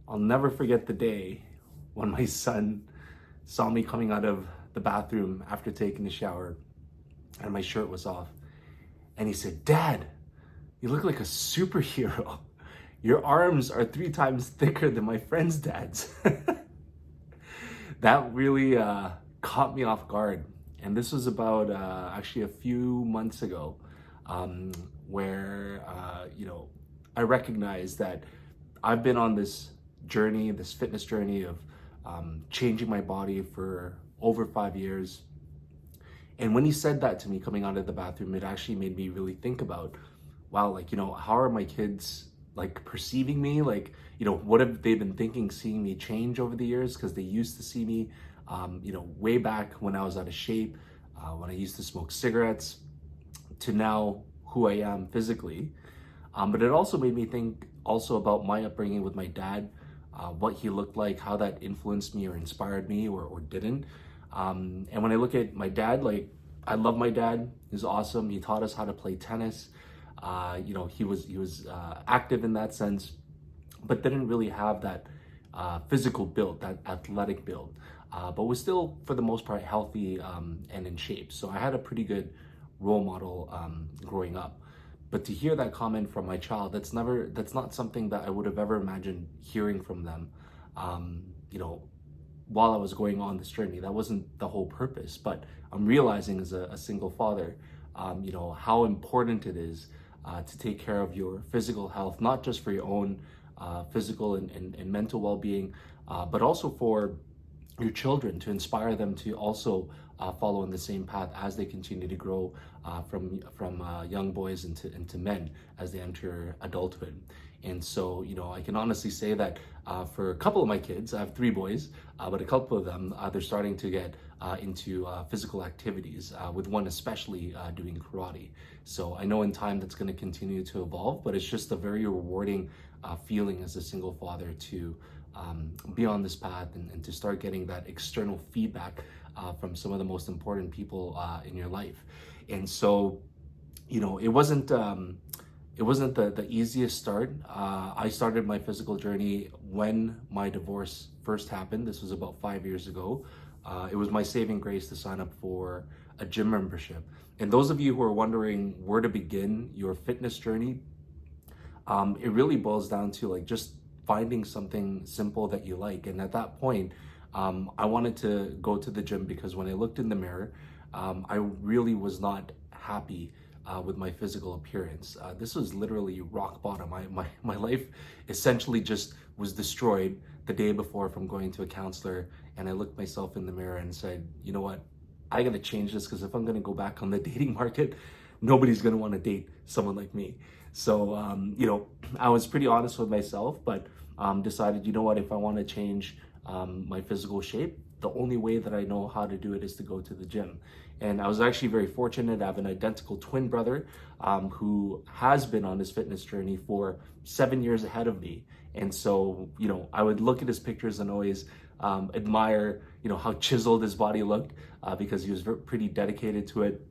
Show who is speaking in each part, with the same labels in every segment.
Speaker 1: I'll never forget the day when my son saw me coming out of the bathroom after taking a shower and my shirt was off. And he said, "Dad, you look like a superhero. Your arms are 3 times thicker than my friend's dad's." That really caught me off guard. And this was about actually a few months ago, um, where, I recognized that I've been on this journey, this fitness journey of changing my body for over 5 years. And when he said that to me coming out of the bathroom, it actually made me really think about, wow, like, how are my kids like perceiving me? Like, what have they been thinking, seeing me change over the years? Because they used to see me, way back when I was out of shape, when I used to smoke cigarettes, to now who I am physically. But it also made me think also about my upbringing with my dad, what he looked like, how that influenced me or inspired me or didn't. And when I look at my dad, like, I love my dad. He's awesome. He taught us how to play tennis. He was active in that sense, but didn't really have that physical build, that athletic build, but was still for the most part healthy and in shape. So I had a pretty good role model growing up. But to hear that comment from my child, that's not something that I would have ever imagined hearing from them. Um, you know, while I was going on this journey, that wasn't the whole purpose. But I'm realizing as a single father, how important it is to take care of your physical health, not just for your own physical and mental well-being, but also for your children, to inspire them to also follow in the same path as they continue to grow from young boys into men as they enter adulthood. And so, I can honestly say that for a couple of my kids, I have 3 boys, but a couple of them, they're starting to get into physical activities, with one especially doing karate. So I know in time that's going to continue to evolve, but it's just a very rewarding feeling as a single father to be on this path and to start getting that external feedback from some of the most important people in your life. And so, it wasn't the easiest start. I started my physical journey when my divorce first happened. This was about 5 years ago. It was my saving grace to sign up for a gym membership. And those of you who are wondering where to begin your fitness journey, it really boils down to like just finding something simple that you like. And at that point, I wanted to go to the gym because when I looked in the mirror, I really was not happy with my physical appearance. This was literally rock bottom. My life essentially just was destroyed the day before from going to a counselor. And I looked myself in the mirror and said, you know what? I gotta change this, because if I'm gonna go back on the dating market, nobody's gonna wanna date someone like me. So, I was pretty honest with myself, but decided, you know what, if I wanna change my physical shape, the only way that I know how to do it is to go to the gym. And I was actually very fortunate. I have an identical twin brother who has been on his fitness journey for 7 years ahead of me. And so, I would look at his pictures and always admire, how chiseled his body looked, because he was pretty dedicated to it.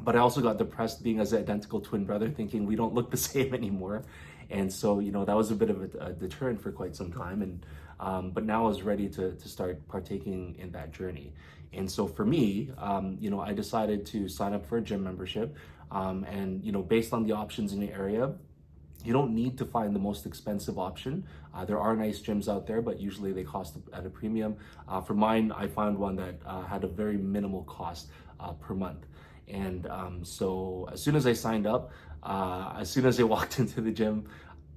Speaker 1: But I also got depressed being as an identical twin brother, thinking we don't look the same anymore. And so, that was a bit of a deterrent for quite some time. But now I was ready to start partaking in that journey. And so for me, I decided to sign up for a gym membership. And based on the options in the area, you don't need to find the most expensive option. There are nice gyms out there, but usually they cost at a premium. For mine, I found one that had a very minimal cost per month. And so as soon as I signed up, as soon as I walked into the gym,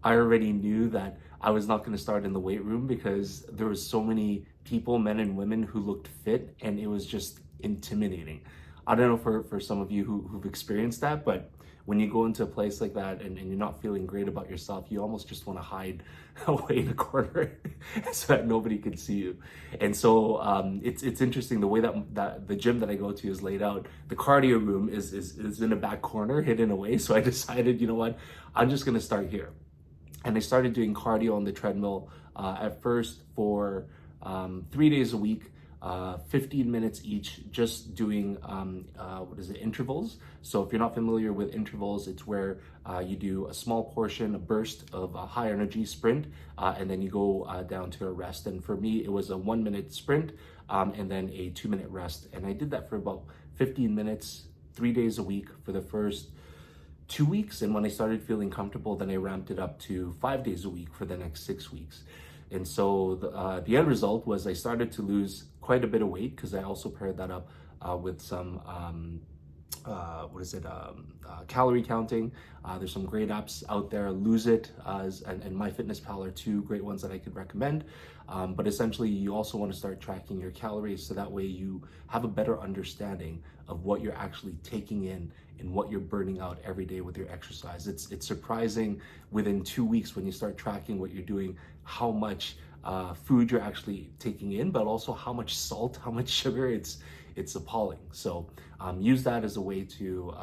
Speaker 1: I already knew that I was not going to start in the weight room, because there was so many people, men and women, who looked fit, and it was just intimidating. I don't know for some of you who've experienced that, but when you go into a place like that and you're not feeling great about yourself, you almost just want to hide away in a corner so that nobody can see you. And so it's interesting the way that the gym that I go to is laid out. The cardio room is in a back corner, hidden away. So I decided, you know what, I'm just going to start here. And I started doing cardio on the treadmill at first for 3 days a week. 15 minutes each, just doing intervals. So if you're not familiar with intervals, it's where you do a small portion, a burst of a high energy sprint, and then you go down to a rest. And for me, it was a 1 minute sprint and then a 2 minute rest. And I did that for about 15 minutes, 3 days a week for the first 2 weeks. And when I started feeling comfortable, then I ramped it up to 5 days a week for the next 6 weeks. And so the end result was I started to lose quite a bit of weight, because I also paired that up with some calorie counting. There's some great apps out there. Lose It and MyFitnessPal are two great ones that I could recommend. But essentially, you also want to start tracking your calories, so that way you have a better understanding of what you're actually taking in and what you're burning out every day with your exercise. It's surprising within 2 weeks, when you start tracking what you're doing, how much food you're actually taking in, but also how much salt, how much sugar. It's appalling. So use that as a way to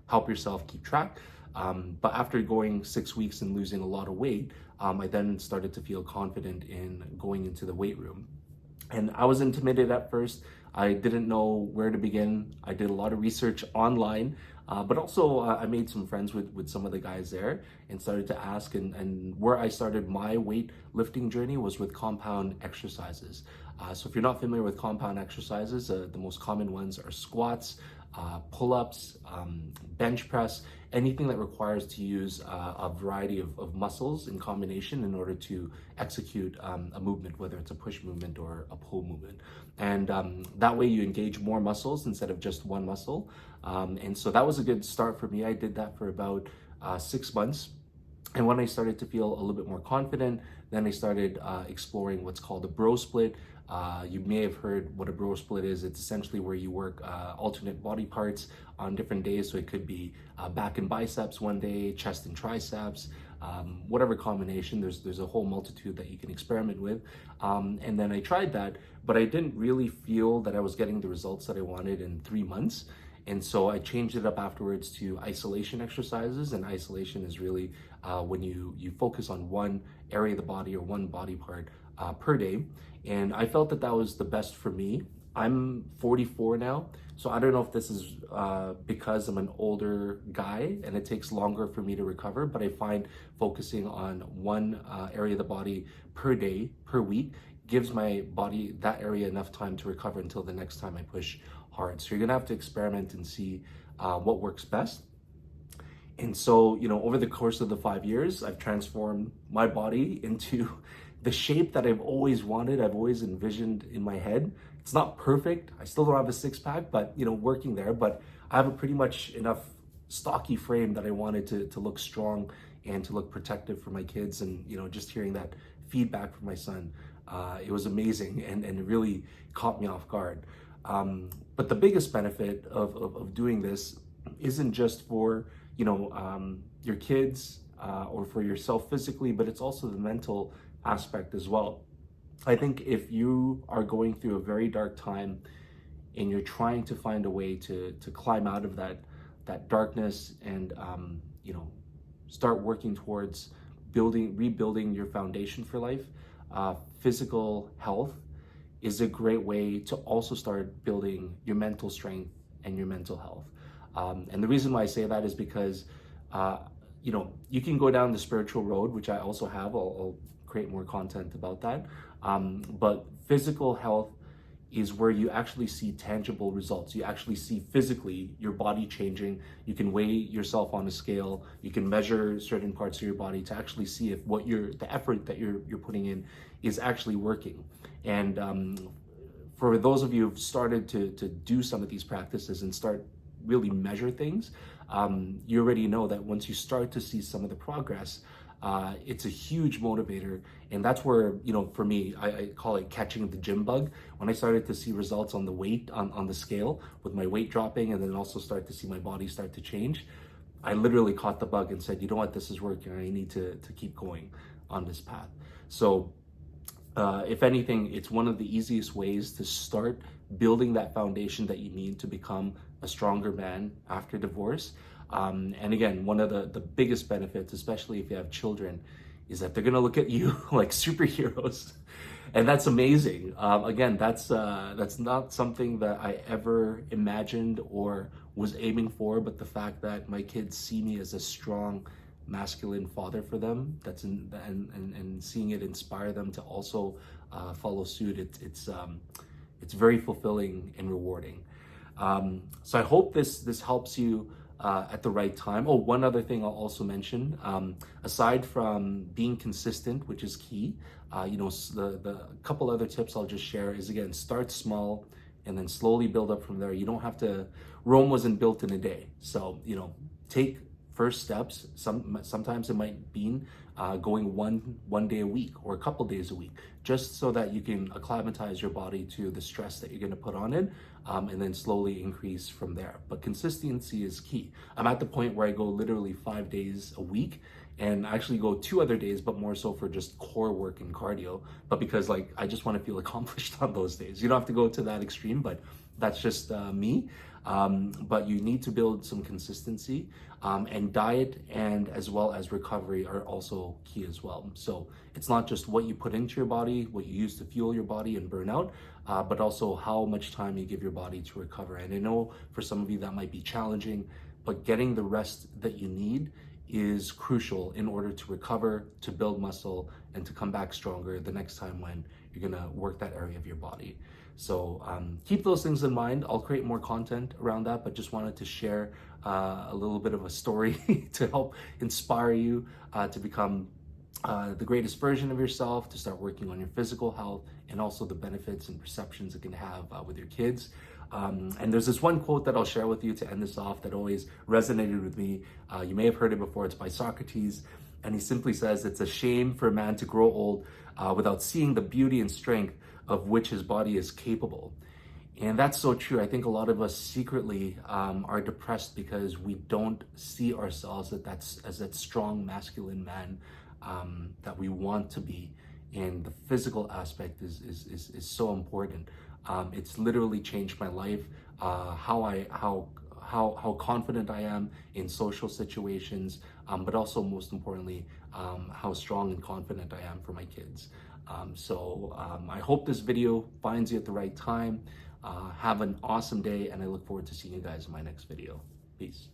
Speaker 1: help yourself keep track. But after going 6 weeks and losing a lot of weight, I then started to feel confident in going into the weight room. And I was intimidated at first. I didn't know where to begin. I did a lot of research online, but also I made some friends with some of the guys there and started to ask. And where I started my weightlifting journey was with compound exercises. So if you're not familiar with compound exercises, the most common ones are squats, pull-ups, bench press, anything that requires to use a variety of muscles in combination in order to execute a movement, whether it's a push movement or a pull movement. And that way you engage more muscles instead of just one muscle. And so that was a good start for me. I did that for about 6 months. And when I started to feel a little bit more confident, then I started exploring what's called a bro split. You may have heard what a bro split is. It's essentially where you work alternate body parts on different days. So it could be back and biceps one day, chest and triceps, whatever combination. There's a whole multitude that you can experiment with. And then I tried that, but I didn't really feel that I was getting the results that I wanted in 3 months. And so I changed it up afterwards to isolation exercises. And isolation is really when you focus on one area of the body or one body part per day. And I felt that that was the best for me. I'm 44 now, so I don't know if this is because I'm an older guy and it takes longer for me to recover, but I find focusing on one area of the body per day, per week, gives my body that area enough time to recover until the next time I push hard. So you're gonna have to experiment and see what works best. And so, over the course of the 5 years, I've transformed my body into the shape that I've always wanted, I've always envisioned in my head. It's not perfect. I still don't have a six pack, but working there. But I have a pretty much enough stocky frame that I wanted to look strong and to look protective for my kids. And just hearing that feedback from my son, it was amazing and it really caught me off guard. But the biggest benefit of doing this isn't just for your kids or for yourself physically, but it's also the mental aspect as well. I think if you are going through a very dark time and you're trying to find a way to climb out of that darkness and start working towards rebuilding your foundation for life, physical health is a great way to also start building your mental strength and your mental health. And the reason why I say that is because you can go down the spiritual road, which I also have. I'll create more content about that. But physical health is where you actually see tangible results. You actually see physically your body changing. You can weigh yourself on a scale. You can measure certain parts of your body to actually see if the effort that you're putting in is actually working. And for those of you who've started to do some of these practices and start really measure things, you already know that once you start to see some of the progress, it's a huge motivator. And that's where, for me, I call it catching the gym bug. When I started to see results on the weight, on the scale, with my weight dropping, and then also start to see my body start to change, I literally caught the bug and said, you know what, this is working. I need to keep going on this path. So if anything, it's one of the easiest ways to start building that foundation that you need to become a stronger man after divorce. And again, one of the biggest benefits, especially if you have children, is that they're gonna look at you like superheroes. And that's amazing. Again, that's not something that I ever imagined or was aiming for, but the fact that my kids see me as a strong masculine father for them, and seeing it inspire them to also follow suit, it's very fulfilling and rewarding. So I hope this helps you at the right time. Oh, one other thing I'll also mention, aside from being consistent, which is key, the couple other tips I'll just share is, again, start small and then slowly build up from there. You don't have to. Rome wasn't built in a day, so take first steps. Sometimes it might mean going one day a week or a couple days a week, just so that you can acclimatize your body to the stress that you're going to put on it, and then slowly increase from there. But consistency is key. I'm at the point where I go literally 5 days a week, and I actually go 2 other days, but more so for just core work and cardio. But because I just want to feel accomplished on those days. You don't have to go to that extreme, but that's just me. But you need to build some consistency, and diet and as well as recovery are also key as well. So it's not just what you put into your body, what you use to fuel your body and burn out, but also how much time you give your body to recover. And I know for some of you that might be challenging, but getting the rest that you need is crucial in order to recover, to build muscle, and to come back stronger the next time when you're gonna work that area of your body. So keep those things in mind. I'll create more content around that, but just wanted to share a little bit of a story to help inspire you to become the greatest version of yourself, to start working on your physical health, and also the benefits and perceptions it can have with your kids. And there's this one quote that I'll share with you to end this off that always resonated with me. You may have heard it before. It's by Socrates. And he simply says, "It's a shame for a man to grow old without seeing the beauty and strength of which his body is capable." And that's so true. I think a lot of us secretly are depressed because we don't see ourselves as that strong masculine man that we want to be. And the physical aspect is so important. It's literally changed my life, how confident I am in social situations, but also most importantly, how strong and confident I am for my kids. I hope this video finds you at the right time. Have an awesome day, and I look forward to seeing you guys in my next video. Peace.